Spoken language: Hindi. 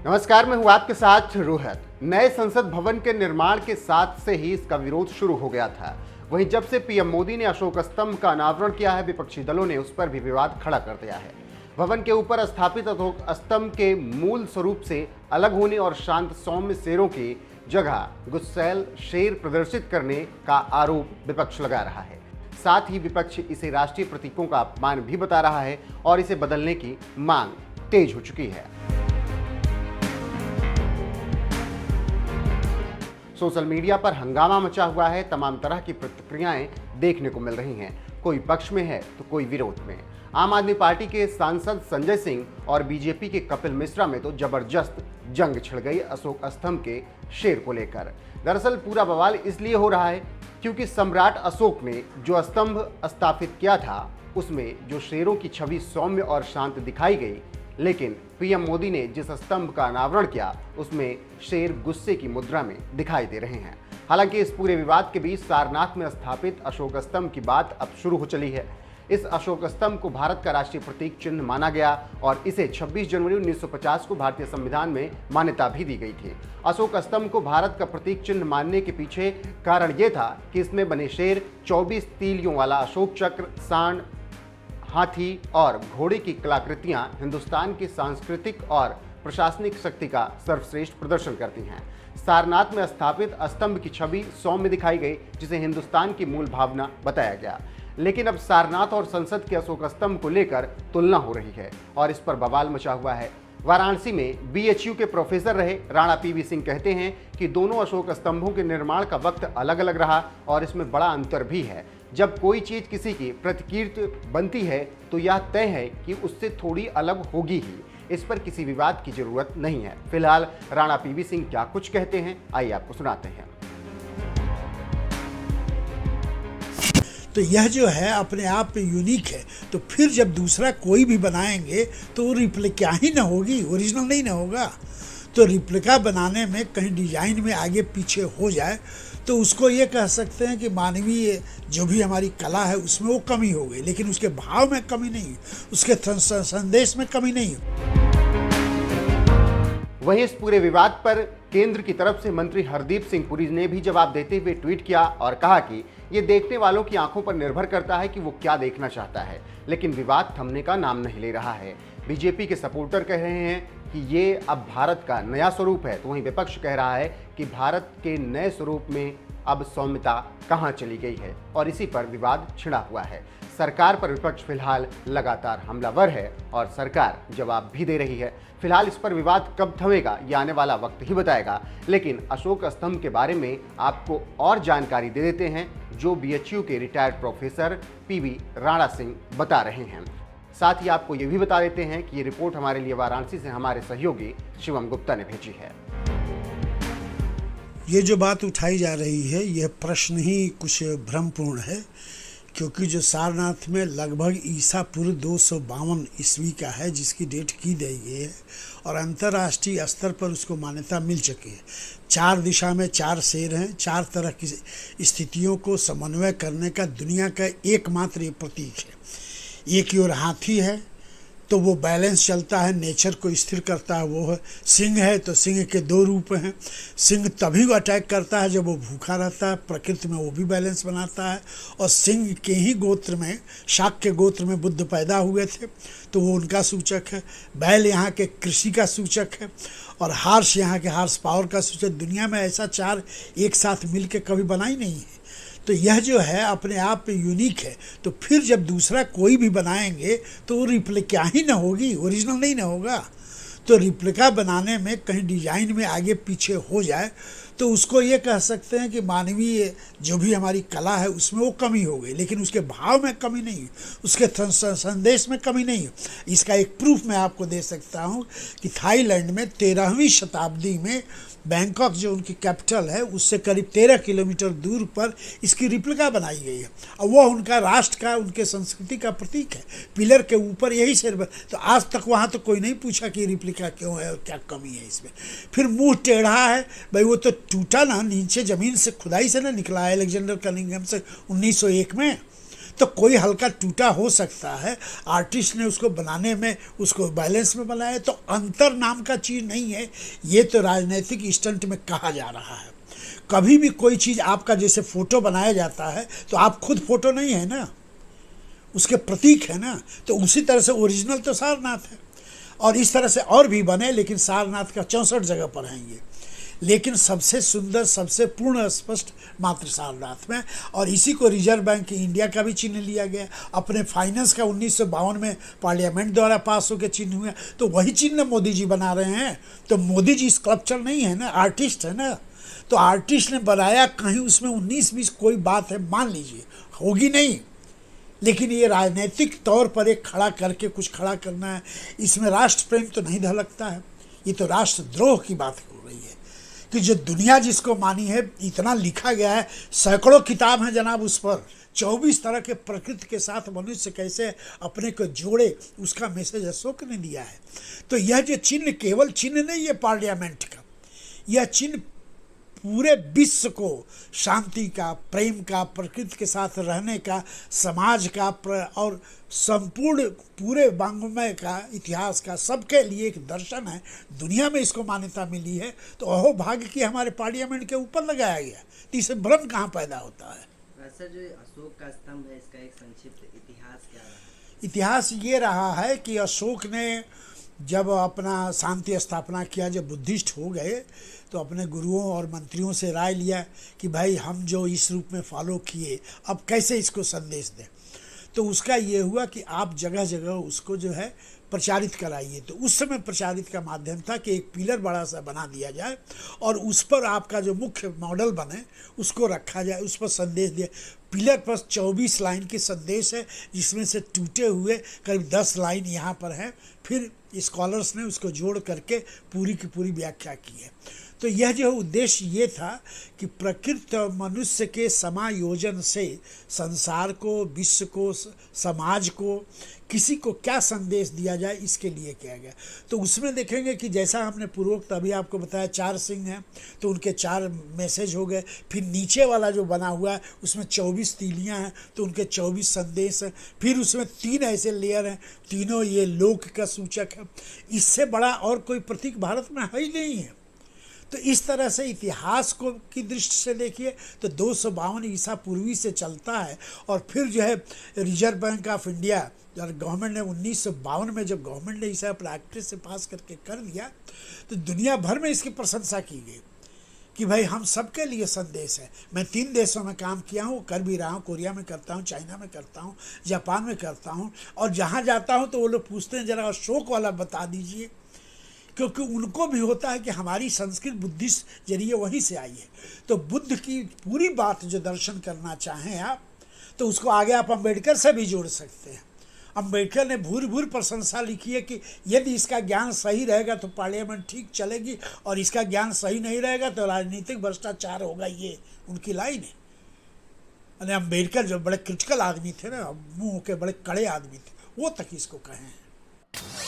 नमस्कार, मैं हूं आपके साथ रोहित। नए संसद भवन के निर्माण के साथ से ही इसका विरोध शुरू हो गया था। वहीं जब से पीएम मोदी ने अशोक स्तंभ का अनावरण किया है, विपक्षी दलों ने उस पर भी विवाद खड़ा कर दिया है। भवन के ऊपर स्थापित अशोक स्तंभ के मूल स्वरूप से अलग होने और शांत सौम्य शेरों की जगह गुस्सैल शेर प्रदर्शित करने का आरोप विपक्ष लगा रहा है। साथ ही विपक्ष इसे राष्ट्रीय प्रतीकों का अपमान भी बता रहा है और इसे बदलने की मांग तेज हो चुकी है। सोशल मीडिया पर हंगामा मचा हुआ है। तमाम तरह की प्रतिक्रियाएं देखने को मिल रही हैं। कोई पक्ष में है तो कोई विरोध में। आम आदमी पार्टी के सांसद संजय सिंह और बीजेपी के कपिल मिश्रा में तो जबरदस्त जंग छिड़ गई अशोक स्तंभ के शेर को लेकर। दरअसल पूरा बवाल इसलिए हो रहा है क्योंकि सम्राट अशोक ने जो स्तंभ स्थापित किया था उसमें जो शेरों की छवि सौम्य और शांत दिखाई गई, लेकिन पीएम मोदी ने जिस स्तंभ का अनावरण किया उसमें शेर गुस्से की मुद्रा में दिखाई दे रहे हैं। हालांकि इस पूरे विवाद के बीच सारनाथ में स्थापित अशोक स्तंभ की बात अब शुरू हो चली है। इस अशोक स्तंभ को भारत का राष्ट्रीय प्रतीक चिन्ह माना गया और इसे 26 जनवरी 1950 को भारतीय संविधान में मान्यता भी दी गई थी। अशोक स्तंभ को भारत का प्रतीक चिन्ह मानने के पीछे कारण ये था कि इसमें बने शेर 24 तीलियों वाला अशोक चक्र, सांड, हाथी और घोड़े की कलाकृतियां हिंदुस्तान की सांस्कृतिक और प्रशासनिक शक्ति का सर्वश्रेष्ठ प्रदर्शन करती हैं। सारनाथ में स्थापित स्तंभ की छवि सौम्य दिखाई गई, जिसे हिंदुस्तान की मूल भावना बताया गया। लेकिन अब सारनाथ और संसद के अशोक स्तंभ को लेकर तुलना हो रही है और इस पर बवाल मचा हुआ है। वाराणसी में बीएचयू के प्रोफेसर रहे राणा पीवी सिंह कहते हैं कि दोनों अशोक स्तंभों के निर्माण का वक्त अलग अलग रहा और इसमें बड़ा अंतर भी है। जब कोई चीज किसी की प्रतिकृति बनती है तो यह तय है कि उससे थोड़ी अलग होगी ही। इस पर किसी विवाद की जरूरत नहीं है। फिलहाल राणा पीवी सिंह क्या कुछ कहते हैं, आइए आपको सुनाते हैं। तो यह जो है अपने आप में यूनिक है, तो फिर जब दूसरा कोई भी बनाएंगे तो वो रिप्लिका ही ना होगी, ओरिजिनल नहीं ना होगा। तो रिप्लिका बनाने में कहीं डिजाइन में आगे पीछे हो जाए तो उसको ये कह सकते हैं कि मानवीय जो भी हमारी कला है उसमें वो कमी हो गई, लेकिन उसके भाव में कमी नहीं, उसके संदेश में कमी नहीं। वहीं इस पूरे विवाद पर केंद्र की तरफ से मंत्री हरदीप सिंह पुरी ने भी जवाब देते हुए ट्वीट किया और कहा कि ये देखने वालों की आंखों पर निर्भर करता है कि वो क्या देखना चाहता है, लेकिन विवाद थमने का नाम नहीं ले रहा है। बीजेपी के सपोर्टर कह रहे हैं कि ये अब भारत का नया स्वरूप है, तो वहीं विपक्ष कह रहा है कि भारत के नए स्वरूप में अब सौम्यता कहां चली गई है और इसी पर विवाद छिड़ा हुआ है। सरकार पर विपक्ष फिलहाल लगातार हमलावर है और सरकार जवाब भी दे रही है। फिलहाल इस पर विवाद कब थमेगा ये आने वाला वक्त ही बताएगा, लेकिन अशोक स्तंभ के बारे में आपको और जानकारी दे देते हैं जो बीएचयू के retired professor PV Rana Singh बता रहे हैं। साथ ही आपको ये भी बता देते हैं कि ये रिपोर्ट हमारे लिए वाराणसी से हमारे सहयोगी शिवम गुप्ता ने भेजी है। ये जो बात उठाई जा रही है यह प्रश्न ही कुछ भ्रमपूर्ण है, क्योंकि जो सारनाथ में लगभग ईसा पूर्व 252 ईस्वी का है जिसकी डेट की गई है और अंतर्राष्ट्रीय स्तर पर उसको मान्यता मिल चुकी है। 4 दिशा में 4 शेर हैं, 4 तरह की स्थितियों को समन्वय करने का दुनिया का एकमात्र ये प्रतीक है। एक की ओर हाथी है तो वो बैलेंस चलता है, नेचर को स्थिर करता है, वो है। सिंह है तो सिंह के 2 रूप हैं। सिंह तभी वो अटैक करता है जब वो भूखा रहता है, प्रकृति में वो भी बैलेंस बनाता है। और सिंह के ही गोत्र में, शाक्य गोत्र में बुद्ध पैदा हुए थे तो वो उनका सूचक है। बैल यहाँ के कृषि का सूचक है और हार्स यहाँ के हार्स पावर का सूचक। दुनिया में ऐसा 4 एक साथ मिल के कभी बना ही नहीं है। तो यह जो है अपने आप में यूनिक है, तो फिर जब दूसरा कोई भी बनाएंगे तो वो रिप्लिका ही ना होगी, ओरिजिनल नहीं ना होगा। तो रिप्लिका बनाने में कहीं डिजाइन में आगे पीछे हो जाए तो उसको ये कह सकते हैं कि मानवीय जो भी हमारी कला है उसमें वो कमी हो गई, लेकिन उसके भाव में कमी नहीं, उसके संदेश में कमी नहीं। इसका एक प्रूफ मैं आपको दे सकता हूँ कि थाईलैंड में 13वीं शताब्दी में बैंकॉक जो उनकी कैपिटल है उससे करीब 13 किलोमीटर दूर पर इसकी रिप्लिका बनाई गई है और वह उनका राष्ट्र का, उनके संस्कृति का प्रतीक है। पिलर के ऊपर यही शेर, तो आज तक वहाँ तो कोई नहीं पूछा कि रिप्लिका क्यों है और क्या कमी है इसमें। फिर मुंह टेढ़ा है, भाई वो तो टूटा ना, नीचे ज़मीन से खुदाई से ना निकला है, अलेक्जेंडर कनिंघम से 1901 में। तो कोई हल्का टूटा हो सकता है, आर्टिस्ट ने उसको बनाने में, उसको बैलेंस में बनाया, तो अंतर नाम का चीज़ नहीं है। ये तो राजनीतिक स्टंट में कहा जा रहा है। कभी भी कोई चीज़ आपका, जैसे फ़ोटो बनाया जाता है तो आप खुद फ़ोटो नहीं है ना, उसके प्रतीक है ना। तो उसी तरह से ओरिजिनल तो सारनाथ है, और इस तरह से और भी बने, लेकिन सारनाथ का 64 जगह पर हैं ये, लेकिन सबसे सुंदर, सबसे पूर्ण स्पष्ट मात्र सारनाथ में। और इसी को रिजर्व बैंक इंडिया का भी चिन्ह लिया गया, अपने फाइनेंस का 1952 में पार्लियामेंट द्वारा पास होकर चिन्ह हुआ, तो वही चिन्ह मोदी जी बना रहे हैं। तो मोदी जी स्कल्पचर नहीं है ना, आर्टिस्ट है ना। तो आर्टिस्ट ने बनाया, कहीं उसमें 19-20 कोई बात है मान लीजिए, होगी नहीं, लेकिन ये राजनीतिक तौर पर एक खड़ा करके कुछ खड़ा करना है, इसमें राष्ट्र प्रेम तो नहीं झलकता है। ये तो राष्ट्रद्रोह की बात हो रही है कि जो दुनिया जिसको मानी है, इतना लिखा गया है, सैकड़ों किताब हैं जनाब उस पर, 24 तरह के प्रकृति के साथ मनुष्य कैसे अपने को जोड़े, उसका मैसेज अशोक ने दिया है। तो यह जो चिन्ह केवल चिन्ह नहीं है पार्लियामेंट का, यह चिन्ह पूरे विश्व को शांति का, प्रेम का, प्रकृति के साथ रहने का, समाज का और संपूर्ण पूरे वाङ्मय का, इतिहास का, सबके लिए एक दर्शन है। दुनिया में इसको मान्यता मिली है, तो अहो भाग्य की हमारे पार्लियामेंट के ऊपर लगाया गया, तो इससे भ्रम कहाँ पैदा होता है। सर, जो अशोक का स्तंभ है, इसका एक संक्षिप्त इतिहास क्या रहा? इतिहास ये रहा है कि अशोक ने जब अपना शांति स्थापना किया, जब बुद्धिस्ट हो गए, तो अपने गुरुओं और मंत्रियों से राय लिया कि भाई हम जो इस रूप में फॉलो किए, अब कैसे इसको संदेश दें। तो उसका ये हुआ कि आप जगह जगह उसको जो है प्रचारित कराइए। तो उस समय प्रचारित का माध्यम था कि एक पिलर बड़ा सा बना दिया जाए और उस पर आपका जो मुख्य मॉडल बने उसको रखा जाए, उस पर संदेश दिए। पिलर पर 24 लाइन के संदेश है, जिसमें से टूटे हुए करीब 10 लाइन यहाँ पर हैं। फिर स्कॉलर्स ने उसको जोड़ करके पूरी की पूरी व्याख्या की है। तो यह जो उद्देश्य ये था कि प्रकृति और मनुष्य के समायोजन से संसार को, विश्व को, समाज को, किसी को क्या संदेश दिया जाए, इसके लिए किया गया। तो उसमें देखेंगे कि जैसा हमने पूर्वोक्त अभी आपको बताया 4 सिंह हैं, तो उनके 4 मैसेज हो गए। फिर नीचे वाला जो बना हुआ है उसमें 24 तीलियां हैं, तो उनके 24 संदेश हैं। फिर उसमें 3 ऐसे लेयर हैं, तीनों ये लोक का सूचक है। इससे बड़ा और कोई प्रतीक भारत में है ही नहीं है। तो इस तरह से इतिहास को की दृष्टि से देखिए तो 252 ईसा पूर्वी से चलता है। और फिर जो है रिजर्व बैंक ऑफ इंडिया और गवर्नमेंट ने 1952 में जब गवर्नमेंट ने इसे प्रैक्टिस से पास करके कर दिया, तो दुनिया भर में इसकी प्रशंसा की गई कि भाई हम सबके लिए संदेश है। मैं 3 देशों में काम किया हूँ, कर भी रहा हूँ, कोरिया में करता हूँ, चाइना में करता हूँ, जापान में करता हूँ। और जहाँ जाता हूँ तो वो लोग पूछते हैं जरा अशोक वाला बता दीजिए, क्योंकि उनको भी होता है कि हमारी संस्कृत बुद्धिस्ट जरिए वहीं से आई है। तो बुद्ध की पूरी बात जो दर्शन करना चाहें आप, तो उसको आगे आप अम्बेडकर से भी जोड़ सकते हैं। अम्बेडकर ने भूरी भूरी प्रशंसा लिखी है कि यदि इसका ज्ञान सही रहेगा तो पार्लियामेंट ठीक चलेगी, और इसका ज्ञान सही नहीं रहेगा तो राजनीतिक भ्रष्टाचार होगा। ये उनकी लाइन है। यानी अम्बेडकर जो बड़े क्रिटिकल आदमी थे ना, मुँह के बड़े कड़े आदमी थे, वो तक इसको कहे हैं।